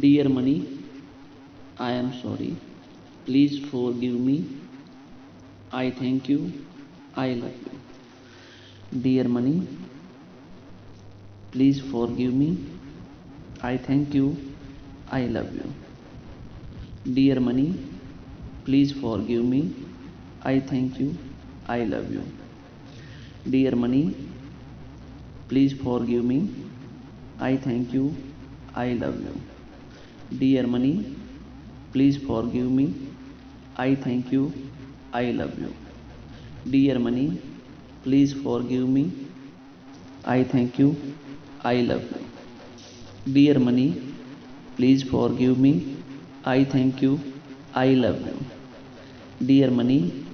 Dear money, I am sorry. Please forgive me. I thank you. I love you. Dear money, please forgive me. I thank you. I love you. Dear money, please forgive me. I thank you. I love you. Dear money, please forgive me. I thank you. I love you. Dear money, please forgive me. I thank you. I love you. Dear money, please forgive me. I thank you. I love you. Dear money, please forgive me. I thank you. I love you. Dear money,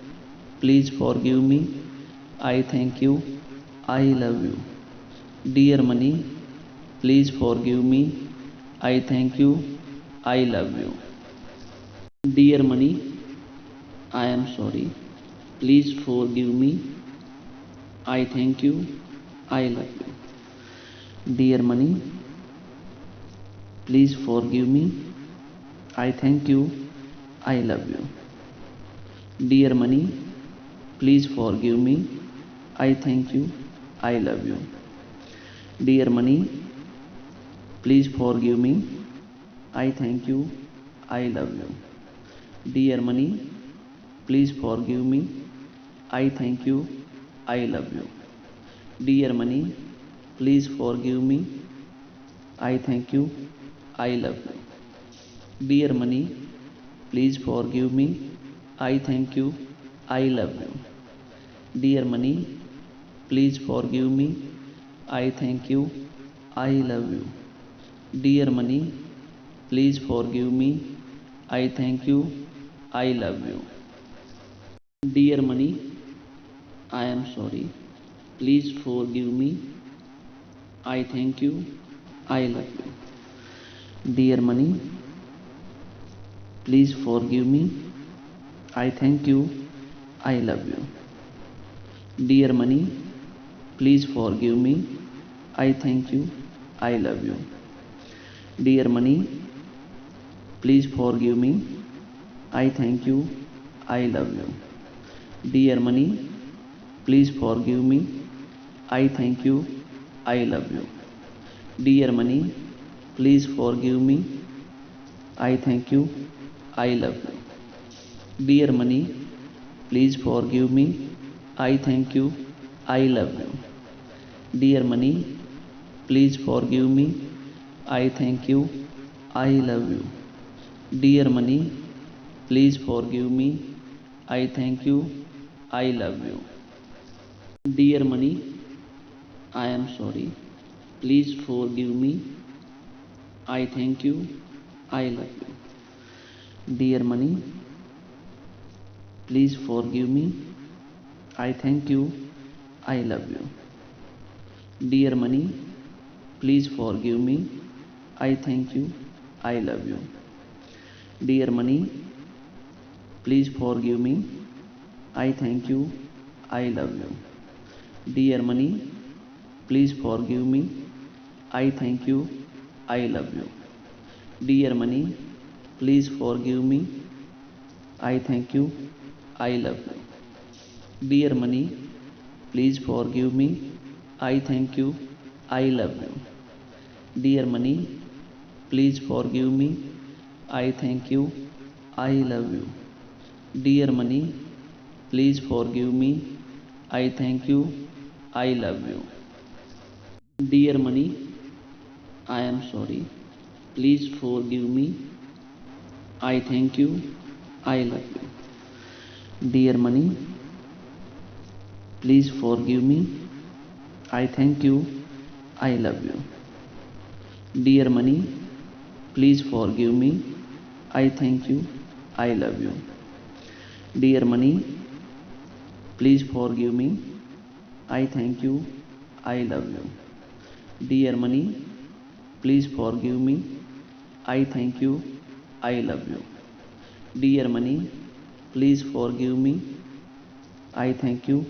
please forgive me. I thank you. I love you. Dear money, please forgive me. I thank you. I love you. Dear money, I am sorry. Please forgive me. I thank you. I love you. Dear money, please forgive me. I thank you. I love you. Dear money, please forgive me. I thank you. I love you. Dear money, please forgive me. I thank you. I love you. Dear money, please forgive me. I thank you. I love you. Dear money, please forgive me. I thank you. I love you. Dear money, please forgive me. I thank you. I love you. Dear money, please forgive me. I thank you. I love you. Dear money, please forgive me. I thank you. I love you. Dear money, I am sorry. Please forgive me. I thank you. I love you. Dear money, please forgive me. I thank you. I love you. Dear money, please forgive me. I thank you. I love you. Dear money, please forgive me. I thank you. I love you. Dear money, please forgive me. I thank you. I love you. Dear money, please forgive me. I thank you. I love you. Dear money, please forgive me. I thank you. I love you. Dear money, please forgive me. I thank you. I love you. Dear money, please forgive me. I thank you. I love you. Dear money, I am sorry. Please forgive me. I thank you. I love you. Dear money, please forgive me. I thank you. I love you. Dear money, please forgive me. I thank you. I love you. Dear money, please forgive me. I thank you. I love you. Dear money, please forgive me. I thank you. I love you. Dear money, please forgive me. I thank you. I love you. Dear money, please forgive me. I thank you. I love you. Dear money, please forgive me. I thank you. I love you. Dear money, please forgive me. I thank you. I love you. Dear money, I am sorry. Please forgive me. I thank you. I love you. Dear money, please forgive me. I thank you. I love you. Dear money, please forgive me. I thank you. I love you. Dear money, please forgive me. I thank you. I love you. Dear money, please forgive me. I thank you. I love you. Dear money, please forgive me. I thank you.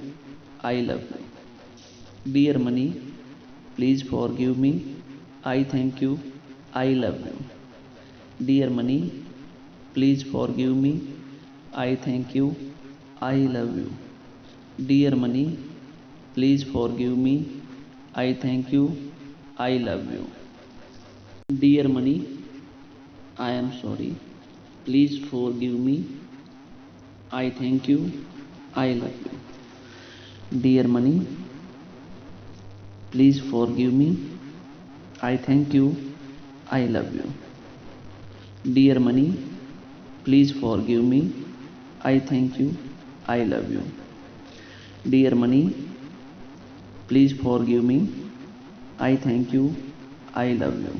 I love you. Dear money, please forgive me. I thank you. I love you. Dear money, please forgive me. I thank you. I love you. Dear money, please forgive me. I thank you. I love you. Dear money, I am sorry. Please forgive me. I thank you. I love you. Dear money, please forgive me. I thank you. I love you. Dear money, please forgive me. I thank you. I love you. Dear money, please forgive me. I thank you. I love you.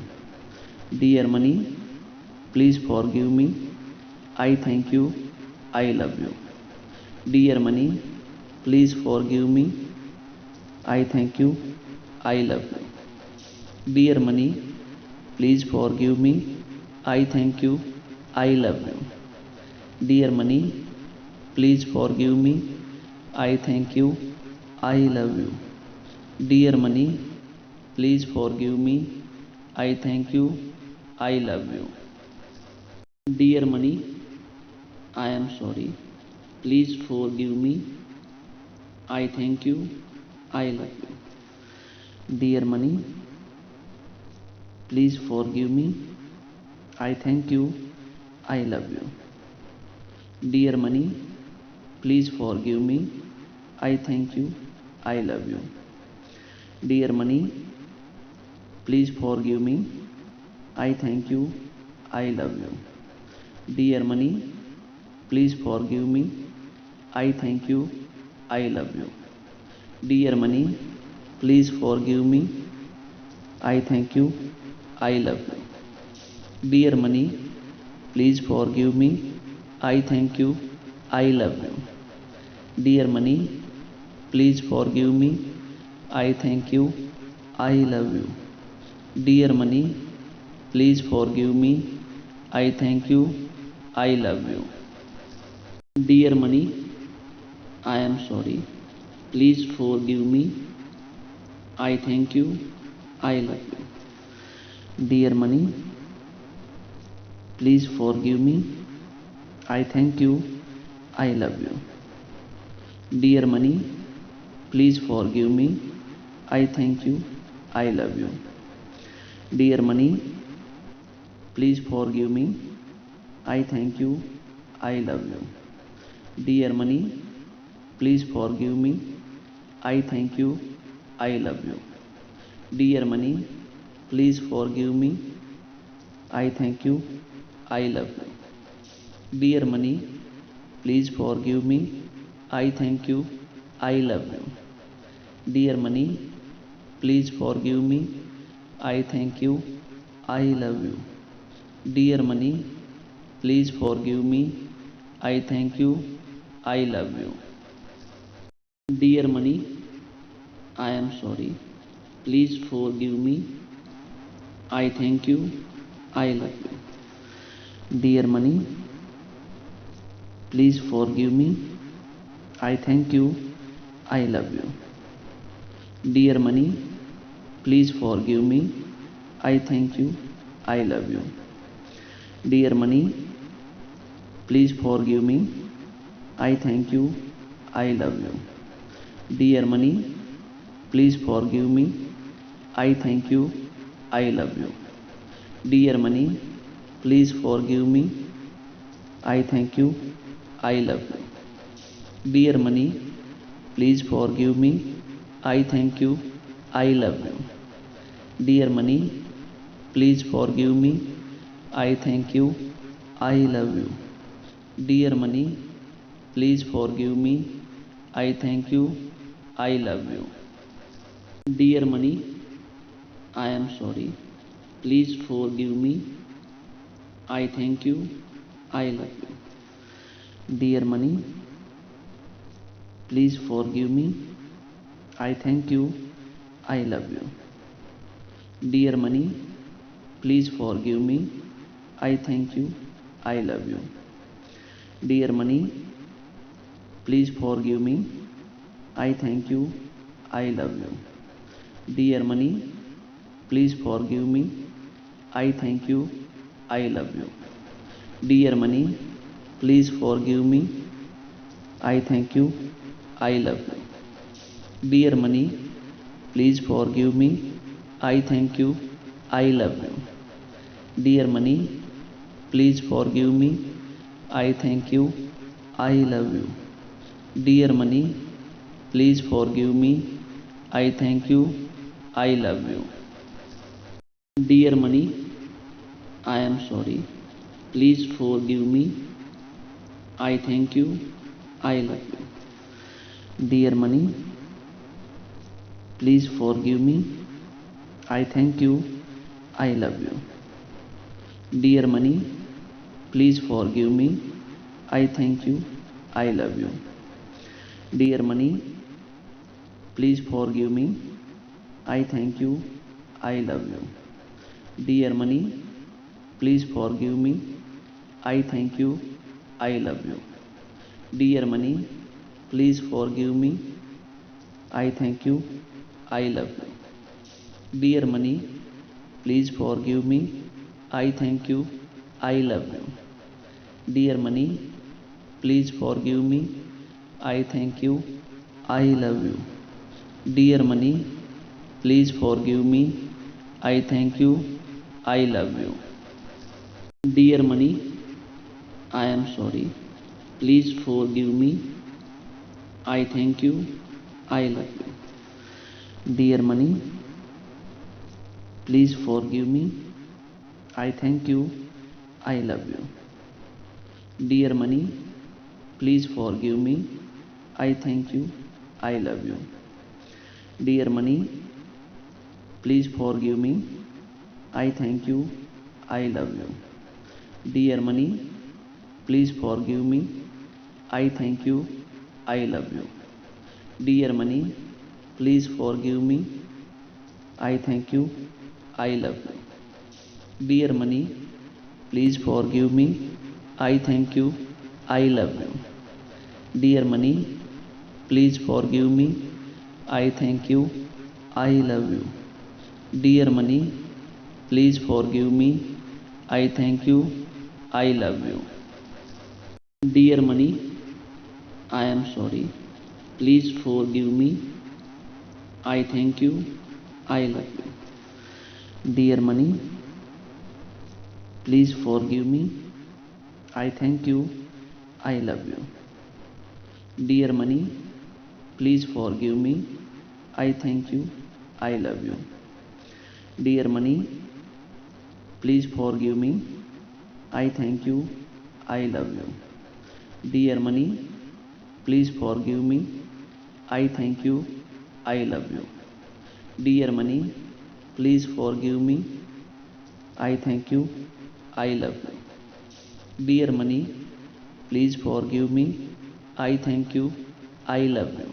Dear money, please forgive me. I thank you. I love you. Dear money, please forgive me. I thank you. I love you. Dear money, please forgive me. I thank you. I love you. Dear money, please forgive me. I thank you. I love you. Dear money, please forgive me. I thank you. I love you. Dear money, I am sorry. Please forgive me. I thank you. I love you. Dear money, please forgive me. I thank you. I love you. Dear money, please forgive me. I thank you. I love you. Dear money, please forgive me. I thank you. I love you. Dear money, please forgive me. I thank you. I love you. Dear money, please forgive me. I thank you. I love you. Dear money, please forgive me. I thank you. I love you. Dear money, please forgive me. I thank you. I love you. Dear money, please forgive me. I thank you. I love you. Dear money, I am sorry. Please forgive me. I thank you. I love you. Dear money, please forgive me. I thank you. I love you. Dear money, please forgive me. I thank you. I love you. Dear money, please forgive me. I thank you. I love you. Dear money, please forgive me. I thank you. I love you. Dear money, please forgive me. I thank you. I love you. Dear money, please forgive me. I thank you. I love you. Dear money, please forgive me. I thank you. I love you. Dear money, please forgive me. I thank you. I love you. Dear money, I am sorry. Please forgive me. I thank you. I love you. Dear money, please forgive me. I thank you. I love you. Dear money, please forgive me. I thank you. I love you. Dear money, please forgive me. I thank you. I love you. Dear money, please forgive me. I thank you. I love you. Dear money, please forgive me. I thank you. I love you. Dear money, please forgive me. I thank you. I love you. Dear money, please forgive me. I thank you. I love you. Dear money, please forgive me. I thank you. I love you. Dear money, I am sorry. Please forgive me. I thank you. I love you. Dear money, please forgive me. I thank you. I love you. Dear money, please forgive me. I thank you. I love you. Dear money, please forgive me. I thank you. I love you. Dear money, please forgive me. I thank you. I love you. Dear money, please forgive me. I thank you. I love you. Dear money, please forgive me. I thank you. I love you. Dear money, please forgive me. I thank you. I love you. Dear money, please forgive me. I thank you. I love you. Dear money, I am sorry. Please forgive me. I thank you. I love you. Dear money, please forgive me. I thank you. I love you. Dear money, please forgive me. I thank you. I love you. Dear money, please forgive me. I thank you. I love you. Dear money, please forgive me. I thank you. I love you. Dear money, please forgive me. I thank you. I love you. Dear money, please forgive me. I thank you. I love you. Dear money, please forgive me. I thank you. I love you. Dear money, please forgive me. I thank you. I love you. Dear money, I am sorry. Please forgive me. I thank you. I love you. Dear money, please forgive me. I thank you. I love you. Dear money, please forgive me. I thank you. I love you. Dear money, please forgive me. I thank you. I love you. Dear money, please forgive me. I thank you. I love you. Dear money, please forgive me. I thank you. I love you. Dear money, please forgive me. I thank you. I love you. Dear money, please forgive me. I thank you. I love you. Dear money, please forgive me. I thank you. I love you. Dear money, I am sorry. Please forgive me. I thank you. I love you. Dear money, please forgive me. I thank you. I love you. Dear money, please forgive me. I thank you. I love you. Dear money, please forgive me. I thank you. I love you. Dear money, please forgive me. I thank you. I love you. Dear money, please forgive me. I thank you. I love you. Dear money, please forgive me. I thank you. I love you.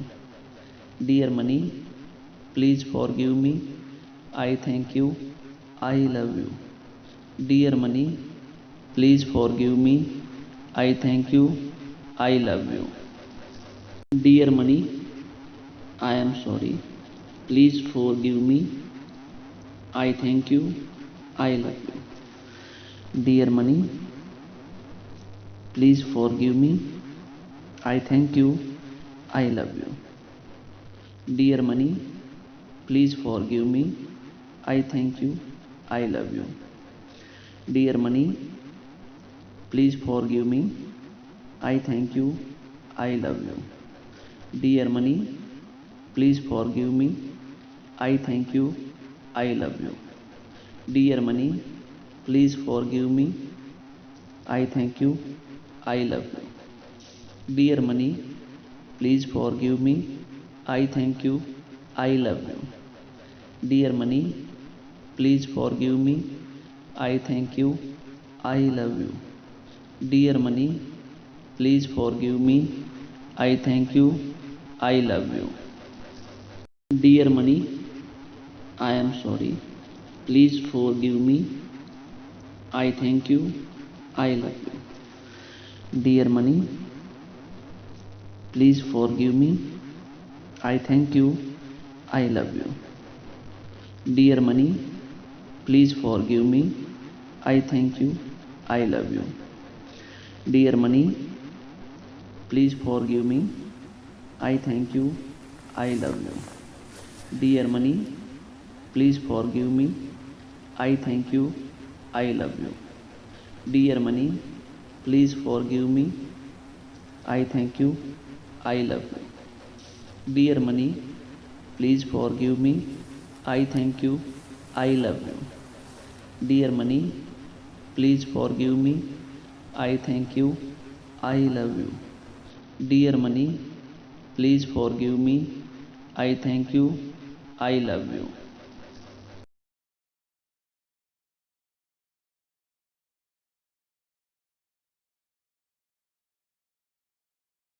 Dear money, please forgive me. I thank you. I love you. Dear money, please forgive me. I thank you. I love you. Dear money, I am sorry. Please forgive me. I thank you. I love you. Dear money, please forgive me. I thank you. I love you. Dear money, please forgive me. I thank you. I love you. Dear money, please forgive me. I thank you. I love you. Dear money, please forgive me. I thank you. I love you. Dear money, please forgive me. I thank you. I love you. Dear money, please forgive me. I thank you. I love you. Dear money, please forgive me. I thank you. I love you. Dear money, please forgive me. I thank you. I love you. Dear money, I am sorry. Please forgive me. I thank you. I love you. Dear money, please forgive me. I thank you. I love you. Dear money, please forgive me. I thank you. I love you. Dear money, please forgive me. I thank you. I love you. Dear money, please forgive me. I thank you. I love you. Dear money, please forgive me. I thank you. I love you. Dear money, please forgive me. I thank you. I love you. Dear money, please forgive me. I thank you. I love you. Dear money, please forgive me. I thank you. I love you.